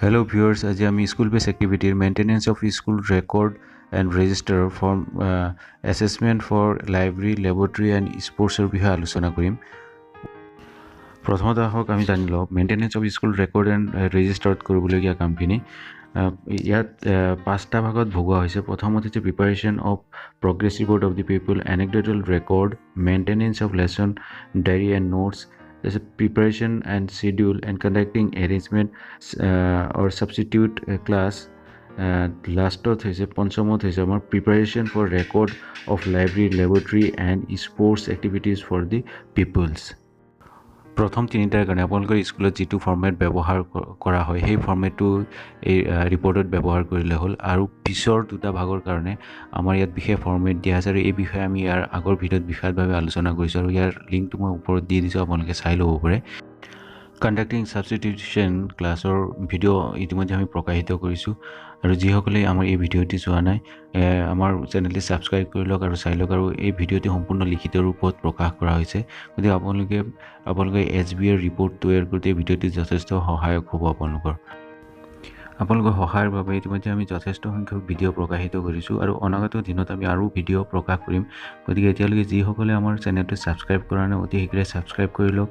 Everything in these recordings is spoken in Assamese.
Hello viewers, আজি আমি স্কুল বেস অ্যাক্টিভিটির maintenance of school record and register for assessment for library laboratory and স্পোর্টসের বিষয়ে আলোচনা কৰিম। প্ৰথমত আহক আমি জানি লওঁ maintenance of school record and ৰেজিষ্টাৰত কৰিবলগীয়া কামখিনি। ইয়াত 5টা ভাগত ভগোৱা হৈছে। প্ৰথমতে হৈছে preparation of progress report of the people, anecdotal record, maintenance of lesson diary and notes, preparation and schedule and conducting arrangement or substitute class. লাষ্টত হৈছে পঞ্চমত হৈছে আমাৰ preparation for record of library laboratory and sports activities for the peoples. প্ৰথম তিনিটাৰ কাৰণে আপোনালোকৰ স্কুলত যিটো ফৰ্মেট ব্যৱহাৰ কৰা হয় সেই ফৰ্মেটটো এই ৰিপৰ্টত ব্যৱহাৰ কৰিলে হ'ল। আৰু পিছৰ দুটা ভাগৰ কাৰণে আমাৰ ইয়াত বিশেষ ফৰ্মেট দিয়া আছে আৰু এই বিষয়ে আমি ইয়াৰ আগৰ ভিডিঅ'ত বিশদভাৱে আলোচনা কৰিছোঁ আৰু ইয়াৰ লিংকটো মই ওপৰত দি দিছোঁ, আপোনালোকে চাই ল'ব পাৰে। কণ্ডাক্টিং ছাবষ্টিটিউশ্যন ক্লাছৰ ভিডিঅ' ইতিমধ্যে আমি প্ৰকাশিত কৰিছোঁ আৰু যিসকলে আমাৰ এই ভিডিঅ'টি চোৱা নাই আমাৰ চেনেলটি ছাবস্ক্ৰাইব কৰি লওক আৰু চাই লওক। আৰু এই ভিডিঅ'টি সম্পূৰ্ণ লিখিত ৰূপত প্ৰকাশ কৰা হৈছে, গতিকে আপোনালোকে SBৰ ৰিপৰ্ট তৈয়াৰ কৰোঁতে এই ভিডিঅ'টি যথেষ্ট সহায়ক হ'ব আপোনালোকৰ সহায়ৰ বাবে। ইতিমধ্যে আমি যথেষ্ট সংখ্যক ভিডিঅ' প্ৰকাশিত কৰিছোঁ আৰু অনাগত দিনত আমি আৰু ভিডিঅ' প্ৰকাশ কৰিম। গতিকে এতিয়ালৈকে যিসকলে আমাৰ চেনেলটো ছাবস্ক্ৰাইব কৰা নাই অতি শীঘ্ৰে ছাবস্ক্ৰাইব কৰি লওক,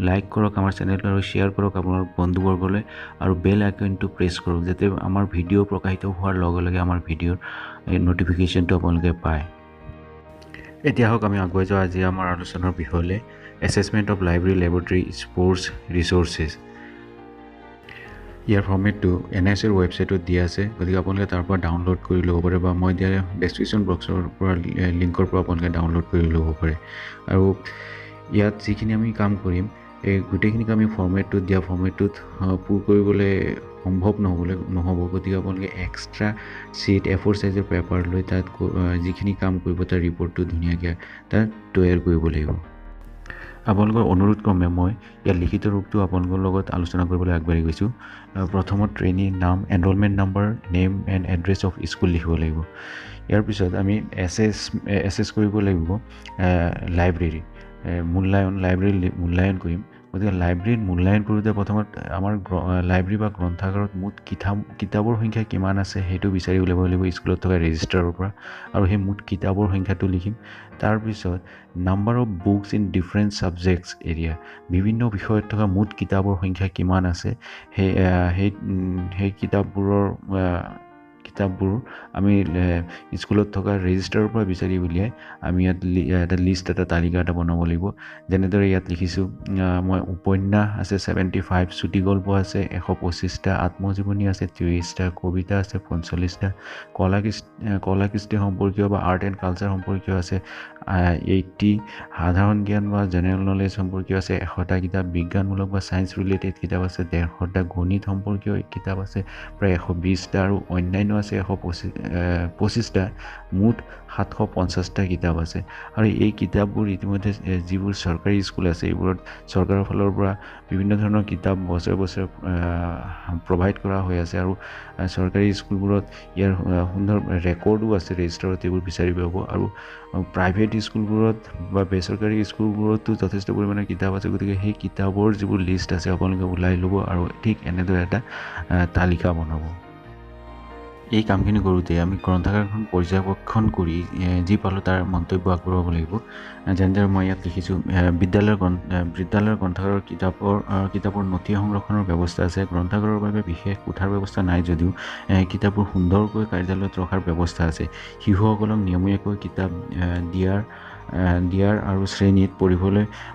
লাইক কৰক আমাৰ চেনেলটো আৰু শ্বেয়াৰ কৰক আপোনাৰ বন্ধুবৰ্গলৈ আৰু বেল আইকনটো প্ৰেছ কৰক যাতে আমাৰ ভিডিঅ' প্ৰকাশিত হোৱাৰ লগে লগে আমাৰ ভিডিঅ'ৰ ন'টিফিকেশ্যনটো আপোনালোকে পায়। এতিয়া হওক আমি আগুৱাই যাওঁ আজি আমাৰ আলোচনাৰ বিষয়লৈ, assessment of library laboratory sports resources. ইয়াৰ ফৰ্মেটটো NIOSৰ ৱেবছাইটত দিয়া আছে, গতিকে আপোনালোকে তাৰ পৰা ডাউনলোড কৰি ল'ব পাৰে বা মই দিয়া ডেছক্ৰিপশ্যন বক্সৰ পৰা লিংকৰ পৰা আপোনালোকে ডাউনলোড কৰি ল'ব পাৰে। আৰু ইয়াত যিখিনি আমি কাম কৰিম এই গোটেইখিনি আমি ফৰ্মেটটোত দিয়া ফৰ্মেটটোত পূৰ কৰিবলৈ সম্ভৱ নহ'ব, গতিকে আপোনালোকে এক্সট্ৰা শ্বীট A4 চাইজৰ পেপাৰ লৈ তাত যিখিনি কাম কৰিব তাৰ ৰিপৰ্টটো ধুনীয়াকৈ তাত তৈয়াৰ কৰিব লাগিব। আপোনালোকৰ অনুৰোধ ক্ৰমে মই ইয়াৰ লিখিত ৰূপটো আপোনালোকৰ লগত আলোচনা কৰিবলৈ আগবাঢ়ি গৈছোঁ। প্ৰথমত ট্ৰেইনী নাম, enrolment number, name and address of school লিখিব লাগিব। ইয়াৰ পিছত আমি এছেছ কৰিব লাগিব লাইব্ৰেৰী মূল্যায়ন কৰিম। গতিকে লাইব্ৰেৰীত মূল্যায়ন কৰোঁতে প্ৰথমত আমাৰ লাইব্ৰেৰী বা গ্ৰন্থাগাৰত মুঠ কিতাপৰ সংখ্যা কিমান আছে সেইটো বিচাৰি উলিয়াব লাগিব স্কুলত থকা ৰেজিষ্টাৰৰ পৰা, আৰু সেই মুঠ কিতাপৰ সংখ্যাটো লিখিম। তাৰপিছত number of books in different subjects area, বিভিন্ন বিষয়ত থকা মুঠ কিতাপৰ সংখ্যা কিমান আছে সেই কিতাপবোৰ আমি স্কুলত থকা ৰেজিষ্টাৰৰ পৰা বিচাৰি উলিয়াই আমি ইয়াত এটা লিষ্ট তালিকা এটা বনাব লাগিব। যেনেদৰে ইয়াত লিখিছোঁ মই উপন্যাস আছে 75, চুটিগল্প আছে 125টা, আত্মজীৱনী আছে 30টা, কবিতা আছে 45টা, কলাকৃষ্টি সম্পৰ্কীয় বা আৰ্ট এণ্ড কালচাৰ সম্পৰ্কীয় আছে 80, সাধাৰণ জ্ঞান বা জেনেৰেল নলেজ সম্পৰ্কীয় আছে 100টা কিতাপ, বিজ্ঞানমূলক বা ছায়েন্স ৰিলেটেড কিতাপ আছে 150টা, গণিত সম্পৰ্কীয় কিতাপ আছে প্ৰায় 120টা আৰু অন্যান্য আছে 125টা। মুঠ 750টা কিতাপ আছে। আৰু এই কিতাপবোৰ ইতিমধ্যে যিবোৰ চৰকাৰী স্কুল আছে এইবোৰত চৰকাৰৰ ফালৰ পৰা বিভিন্ন ধৰণৰ কিতাপ বছৰে প্ৰভাইড কৰা হৈ আছে আৰু চৰকাৰী স্কুলবোৰত ইয়াৰ সুন্দৰ ৰেকৰ্ডো আছে ৰেজিষ্টাৰত, এইবোৰ বিচাৰি পাব। আৰু প্ৰাইভেট স্কুলবোৰত বা বেচৰকাৰী স্কুলবোৰতো যথেষ্ট পৰিমাণৰ কিতাপ আছে, গতিকে সেই কিতাপৰ যিবোৰ লিষ্ট আছে আপোনালোকে ওলাই ল'ব আৰু ঠিক এনেদৰে এটা তালিকা বনাব। এই কামখিনি কৰোঁতে আমি গ্ৰন্থাগাৰখন পৰ্যবেক্ষণ কৰি যি পালোঁ তাৰ মন্তব্য আগবঢ়াব লাগিব। যেনেদৰে মই ইয়াত লিখিছোঁ বিদ্যালয়ৰ গ্ৰন্থাগাৰৰ কিতাপৰ নথি সংৰক্ষণৰ ব্যৱস্থা আছে। গ্ৰন্থাগাৰৰ বাবে বিশেষ কোঠাৰ ব্যৱস্থা নাই যদিও কিতাপবোৰ সুন্দৰকৈ কাৰ্যালয়ত ৰখাৰ ব্যৱস্থা আছে। শিশুসকলক নিয়মীয়াকৈ কিতাপ দিয়াৰ আৰু শ্ৰেণীত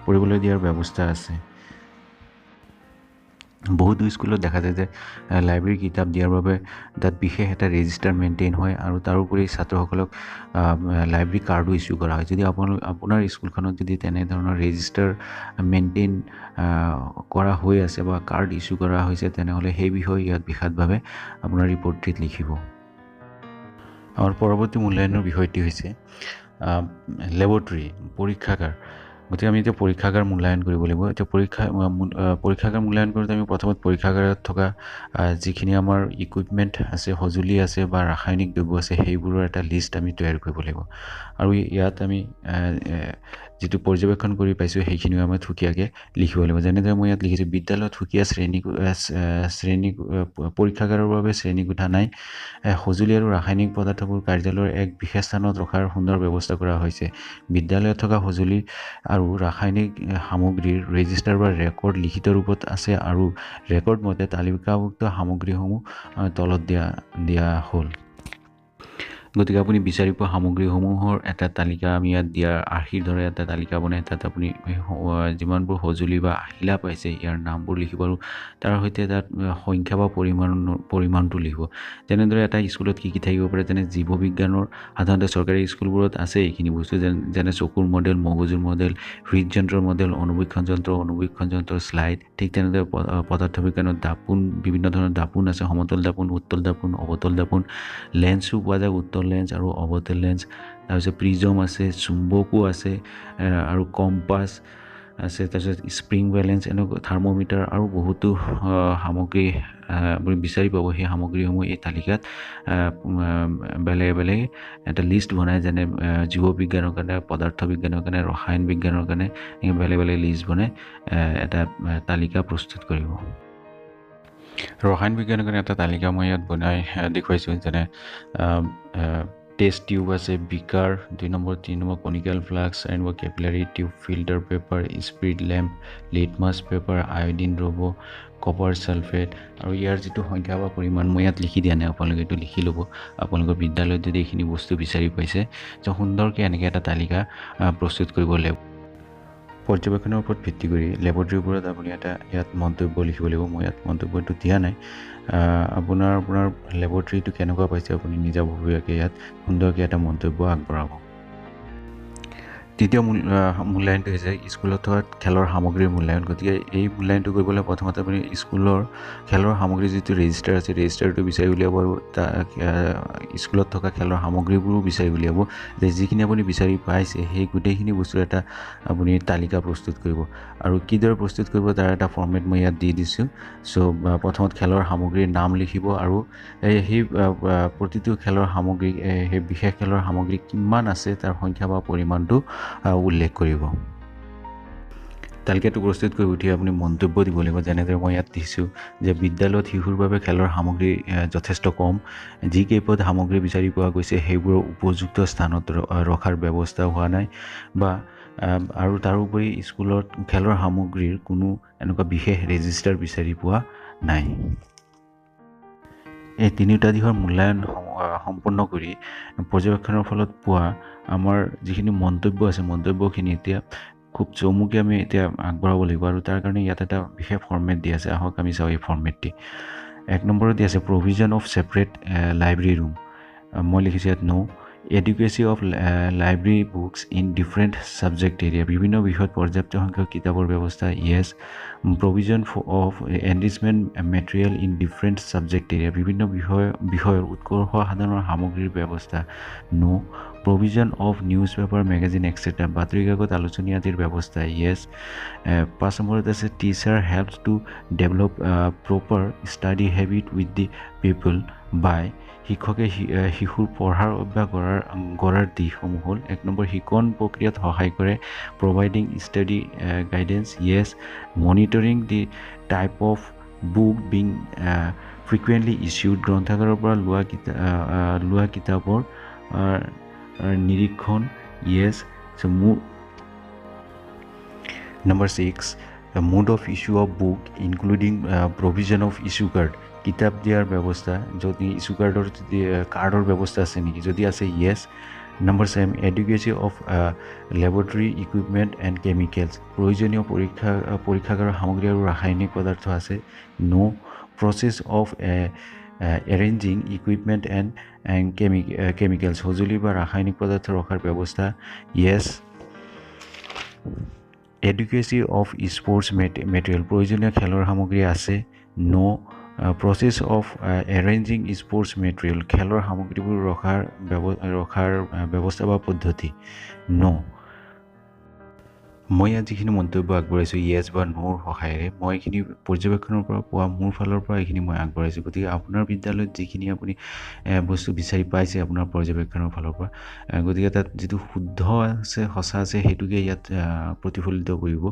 পঢ়িবলৈ দিয়াৰ ব্যৱস্থা আছে। বহুতো স্কুলত দেখা যায় যে লাইব্ৰেৰী কিতাপ দিয়াৰ বাবে তাত বিশেষ এটা ৰেজিষ্টাৰ মেইনটেইন হয় আৰু তাৰোপৰি ছাত্ৰসকলক লাইব্ৰেৰী কাৰ্ডো ইছ্যু কৰা হয়। যদি আপোনাৰ স্কুলখনত যদি তেনেধৰণৰ ৰেজিষ্টাৰ মেইনটেইন কৰা হৈ আছে বা কাৰ্ড ইছ্যু কৰা হৈছে তেনেহ'লে সেই বিষয়ে ইয়াত বিশদভাৱে আপোনাৰ ৰিপৰ্টটিত লিখিব। আমাৰ পৰৱৰ্তী মূল্যায়নৰ বিষয়টি হৈছে লেবৰেটৰী পৰীক্ষাগাৰ। গতিকে আমি এতিয়া পৰীক্ষাগাৰ মূল্যায়ন কৰিব লাগিব এতিয়া পৰীক্ষাগাৰ মূল্যায়ন কৰোঁতে আমি প্ৰথমত পৰীক্ষাগাৰত থকা যিখিনি আমাৰ ইকুইপমেণ্ট আছে সঁজুলি আছে বা ৰাসায়নিক দ্ৰব্য আছে সেইবোৰৰ এটা লিষ্ট আমি তৈয়াৰ কৰিব লাগিব আৰু ইয়াত আমি যিটো পৰ্যবেক্ষণ কৰি পাইছোঁ সেইখিনিও আমি থুকীয়াকৈ লিখিব লাগিব যেনেদৰে মই ইয়াত লিখিছোঁ বিদ্যালয়ত সুকীয়া শ্ৰেণী পৰীক্ষাগাৰৰ বাবে শ্ৰেণীকোঠা নাই সঁজুলি আৰু ৰাসায়নিক পদাৰ্থবোৰ কাৰ্যালয়ৰ এক বিশেষ স্থানত ৰখাৰ সুন্দৰ ব্যৱস্থা কৰা হৈছে বিদ্যালয়ত থকা সঁজুলি আৰু ৰাসায়নিক সামগ্ৰীৰ ৰেজিষ্টাৰ বা ৰেকৰ্ড লিখিত ৰূপত আছে আৰু ৰেকৰ্ড মতে তালিকাভুক্ত সামগ্ৰীসমূহ তলত দিয়া হ'ল গতিকে আপুনি বিচাৰি পোৱা সামগ্ৰীসমূহৰ এটা তালিকা আমি ইয়াত দিয়াৰ আৰ্হিৰ দৰে এটা তালিকা বনাই তাত আপুনি যিমানবোৰ সঁজুলি বা আহিলা পাইছে ইয়াৰ নামবোৰ লিখিব আৰু তাৰ সৈতে তাত সংখ্যা বা পৰিমাণটো লিখিব তেনেদৰে এটা স্কুলত কি থাকিব পাৰে যেনে জীৱবিজ্ঞানৰ সাধাৰণতে চৰকাৰী স্কুলবোৰত আছে এইখিনি বস্তু যেনে চকুৰ মডেল মগজুৰ মডেল হৃদযন্ত্ৰৰ মডেল অনুবীক্ষণ যন্ত্ৰ শ্লাইড ঠিক তেনেদৰে পদাৰ্থ বিজ্ঞানত দাপোন বিভিন্ন ধৰণৰ দাপোন আছে সমতল দাপোন উত্তল দাপোন অৱতল দাপোন লেন্সো পোৱা যায় উত্তল লেন্স আৰু অৱতল লেন্স তাৰপিছত প্ৰিজম আছে চুম্বকো আছে আৰু কম্পাছ আছে তাৰপিছত স্প্ৰিং বেলেঞ্চ এনেকুৱা থাৰ্মোমিটাৰ আৰু বহুতো সামগ্ৰী আপুনি বিচাৰি পাব সেই সামগ্ৰীসমূহ এই তালিকাত বেলেগ এটা লিষ্ট বনাই যেনে জীৱবিজ্ঞানৰ কাৰণে পদাৰ্থ বিজ্ঞানৰ কাৰণে ৰসায়ন বিজ্ঞানৰ কাৰণে বেলেগ লিষ্ট বনাই এটা তালিকা প্ৰস্তুত কৰিব ৰসায়ন বিজ্ঞানৰ কাৰণে এটা তালিকা মই ইয়াত বনাই দেখুৱাইছোঁ যেনে টেষ্ট টিউব আছে beaker 2 number 3 number conical flask and capillary tube filter paper spirit lamp litmus paper iodine দ্ৰব্য কপাৰ ছালফেট আৰু ইয়াৰ যিটো সংখ্যা বা পৰিমাণ মই ইয়াত লিখি দিয়া নাই আপোনালোকে এইটো লিখি ল'ব আপোনালোকৰ বিদ্যালয়ত যদি এইখিনি বস্তু বিচাৰি পাইছে যে সুন্দৰকৈ এনেকৈ এটা তালিকা প্ৰস্তুত কৰিব লাগিব পৰ্যবেক্ষণৰ ওপৰত ভিত্তি কৰি লেবৰেটৰীৰ ওপৰত আপুনি ইয়াত মন্তব্য লিখিব লাগিব মই ইয়াত মন্তব্যটো দিয়া নাই আপোনাৰ লেবৰেটৰীটো কেনেকুৱা পাইছে আপুনি নিজাববীয়াকৈ ইয়াত সুন্দৰকৈ এটা মন্তব্য আগবঢ়াব তৃতীয় মূল্যায়নটো হৈছে স্কুলত থকা খেলৰ সামগ্ৰীৰ মূল্যায়ন গতিকে এই মূল্যায়নটো কৰিবলৈ প্ৰথমতে আপুনি স্কুলৰ খেলৰ সামগ্ৰীৰ যিটো ৰেজিষ্টাৰ আছে ৰেজিষ্টাৰটো বিচাৰি উলিয়াব আৰু স্কুলত থকা খেলৰ সামগ্ৰীবোৰো বিচাৰি উলিয়াব যে যিখিনি আপুনি বিচাৰি পাইছে সেই গোটেইখিনি বস্তুৰ এটা আপুনি তালিকা প্ৰস্তুত কৰিব আৰু কিদৰে প্ৰস্তুত কৰিব তাৰ এটা ফৰ্মেট মই ইয়াত দি দিছোঁ প্ৰথমত খেলৰ সামগ্ৰীৰ নাম লিখিব আৰু সেই প্ৰতিটো খেলৰ সামগ্ৰী সেই বিশেষ খেলৰ সামগ্ৰী কিমান আছে তাৰ সংখ্যা বা পৰিমাণটো উল্লেখ কৰিব তালিকাটো প্ৰস্তুত কৰি উঠি আপুনি মন্তব্য দিব লাগিব যেনেদৰে মই ইয়াত দিছোঁ যে বিদ্যালয়ত শিশুৰ বাবে খেলৰ সামগ্ৰী যথেষ্ট কম যি কেইপদ সামগ্ৰী বিচাৰি পোৱা গৈছে সেইবোৰৰ উপযুক্ত স্থানত ৰখাৰ ব্যৱস্থা হোৱা নাই বা আৰু তাৰোপৰি স্কুলত খেলৰ সামগ্ৰীৰ কোনো এনেকুৱা বিশেষ ৰেজিষ্টাৰ বিচাৰি পোৱা নাই এই তিনিটা দিশৰ মূল্যায়ন সম্পন্ন কৰি পৰ্যবেক্ষণৰ ফলত পোৱা আমাৰ যিখিনি মন্তব্য আছে মন্তব্যখিনি এতিয়া খুব চমুকৈ আমি এতিয়া আগবঢ়াব লাগিব আৰু তাৰ কাৰণে ইয়াত এটা বিশেষ ফৰ্মেট দি আছে আহক আমি চাওঁ এই ফৰ্মেটটি 1 নম্বৰত দি আছে provision of separate library room মই লিখিছোঁ ইয়াত no adequacy of library books in different subject area বিভিন্ন বিষয়ত পৰ্যাপ্ত সংখ্যক কিতাপৰ ব্যৱস্থা yes provision of enrichment material in different subject area বিভিন্ন বিষয়ৰ উৎকৰ্ষ সাধনৰ সামগ্ৰীৰ ব্যৱস্থা no provision of newspaper magazine extra বাতৰি কাকত আলোচনী আদিৰ ব্যৱস্থা য়েছ 5 নম্বৰত আছে teacher helps to develop proper study habit with the people by শিক্ষকে শিশুৰ পঢ়াৰ অভ্যাস গঢ়াৰ দিশসমূহ হ'ল 1 নম্বৰ শিকন প্ৰক্ৰিয়াত সহায় কৰে providing study guidance yes monitoring the type of book being frequently issued গ্ৰন্থাগাৰৰ পৰা লোৱা কিতাপৰ নিৰীক্ষণ yes number 6 mode of issue of book including provision of issue card কিতাপ দিয়াৰ ব্যৱস্থা যদি ইছ্যু কাৰ্ডৰ ব্যৱস্থা আছে নেকি যদি আছে yes number 7 adequacy of laboratory equipment and chemicals প্ৰয়োজনীয় পৰীক্ষাগাৰৰ সামগ্ৰী আৰু ৰাসায়নিক পদাৰ্থ আছে no process of arranging equipment and chemicals সঁজুলি বা ৰাসায়নিক পদাৰ্থ ৰখাৰ ব্যৱস্থা yes adequacy of sports material প্ৰয়োজনীয় খেলৰ সামগ্ৰী আছে no process of arranging sports material খেলৰ সামগ্ৰীবোৰ ৰখাৰ ব্যৱস্থা বা পদ্ধতি নো মই ইয়াত যিখিনি মন্তব্য আগবঢ়াইছোঁ য়েছ বা নোৰ সহায়েৰে মই এইখিনি পৰ্যবেক্ষণৰ পৰা পোৱা মোৰ ফালৰ পৰা এইখিনি মই আগবঢ়াইছোঁ। গতিকে আপোনাৰ বিদ্যালয়ত যিখিনি আপুনি বস্তু বিচাৰি পাইছে আপোনাৰ পৰ্যবেক্ষণৰ ফালৰ পৰা, গতিকে তাত যিটো শুদ্ধ আছে সঁচা আছে সেইটোকে ইয়াত প্ৰতিফলিত কৰিব।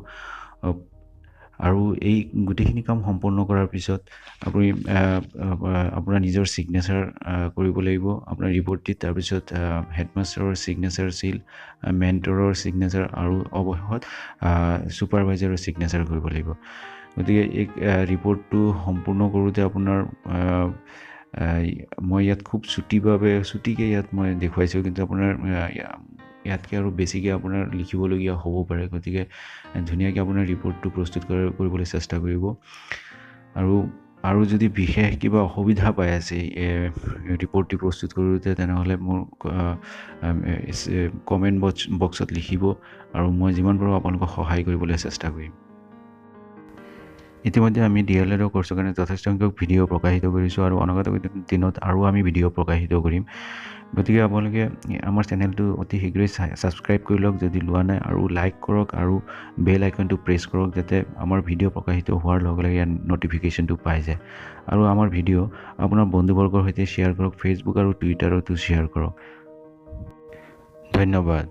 আৰু এই গোটেইখিনি কাম সম্পন্ন কৰাৰ পিছত আপুনি আপোনাৰ নিজৰ ছিগনেচাৰ কৰিব লাগিব আপোনাৰ ৰিপৰ্টটিত। তাৰপিছত হেডমাষ্টাৰৰ ছিগনেচাৰ ছিল, মেণ্টৰৰ ছিগনেচাৰ আৰু অৱশেষত ছুপাৰভাইজাৰৰ ছিগনেচাৰ কৰিব লাগিব। গতিকে এই ৰিপৰ্টটো সম্পূৰ্ণ কৰোঁতে আপোনাৰ মই ইয়াত খুব চুটিকৈ ইয়াত মই দেখুৱাইছোঁ, কিন্তু আপোনাৰ ইয়াতকৈ আৰু বেছিকৈ আপোনাৰ লিখিবলগীয়া হ'ব পাৰে। গতিকে ধুনীয়াকৈ আপোনাৰ ৰিপৰ্টটো প্ৰস্তুত কৰিবলৈ চেষ্টা কৰিব। আৰু যদি বিশেষ কিবা অসুবিধা পাই আছে ৰিপৰ্টটি প্ৰস্তুত কৰোঁতে, তেনেহ'লে মোৰ কমেণ্ট বক্সত লিখিব আৰু মই যিমান পাৰোঁ আপোনালোকক সহায় কৰিবলৈ চেষ্টা কৰিম। ইতিমধ্যে আমি D.EL.ED কৰ্চৰ কাৰণে যথেষ্ট সংখ্যক ভিডিঅ' প্ৰকাশিত কৰিছোঁ আৰু অনাগত দিনত আৰু আমি ভিডিঅ' প্ৰকাশিত কৰিম। গতিকে আপোনালোকে আমাৰ চেনেলটো অতি শীঘ্ৰেই ছাবস্ক্ৰাইব কৰি লওক যদি লোৱা নাই, আৰু লাইক কৰক আৰু বেল আইকনটো প্ৰেছ কৰক যাতে আমাৰ ভিডিঅ' প্ৰকাশিত হোৱাৰ লগে লগে ইয়াৰ ন'টিফিকেশ্যনটো পাই যায়। আৰু আমাৰ ভিডিঅ' আপোনাৰ বন্ধুবৰ্গৰ সৈতে শ্বেয়াৰ কৰক, ফেচবুক আৰু টুইটাৰতো শ্বেয়াৰ কৰক। ধন্যবাদ।